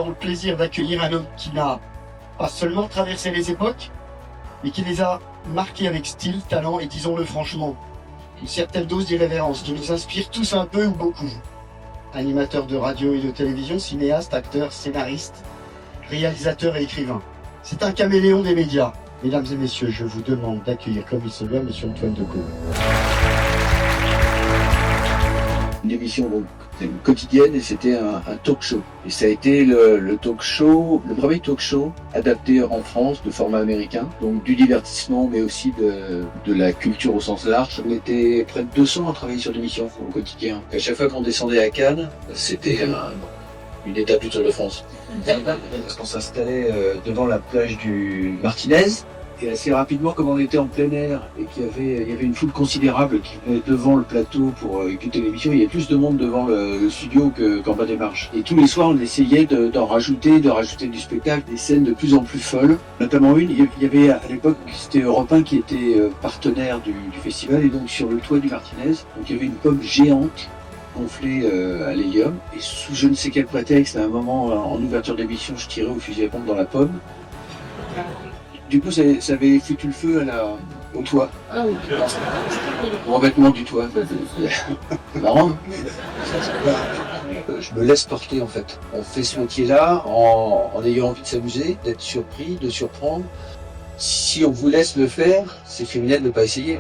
le plaisir d'accueillir un homme qui n'a pas seulement traversé les époques, mais qui les a marqués avec style, talent et, disons-le franchement, une certaine dose d'irrévérence qui nous inspire tous un peu ou beaucoup. Animateur de radio et de télévision, cinéaste, acteur, scénariste, réalisateur et écrivain. C'est un caméléon des médias. Mesdames et messieurs, je vous demande d'accueillir comme il se doit Monsieur Antoine Decaune. Une émission donc, quotidienne et c'était un talk show. Et ça a été le talk show, le premier talk show adapté en France de format américain, donc du divertissement mais aussi de la culture au sens large. On était près de 200 à travailler sur l'émission au quotidien. À chaque fois qu'on descendait à Cannes, c'était une étape du Tour de France. Parce qu'on s'installait devant la plage du Martinez. Et assez rapidement, comme on était en plein air et qu'il y avait une foule considérable qui venait devant le plateau pour écouter l'émission, il y avait plus de monde devant le studio qu'en bas des marches. Et tous les soirs, on essayait de rajouter du spectacle, des scènes de plus en plus folles. Notamment une, il y avait à l'époque, c'était Europe 1 qui était partenaire du festival, et donc sur le toit du Martinez, donc il y avait une pomme géante gonflée à l'hélium. Et sous je ne sais quel prétexte, à un moment en ouverture d'émission, je tirais au fusil à pompe dans la pomme. Du coup, ça avait foutu le feu au toit. Ah oui. Au revêtement du toit. C'est marrant. Je me laisse porter en fait. On fait ce métier-là en ayant envie de s'amuser, d'être surpris, de surprendre. Si on vous laisse le faire, c'est criminel de ne pas essayer.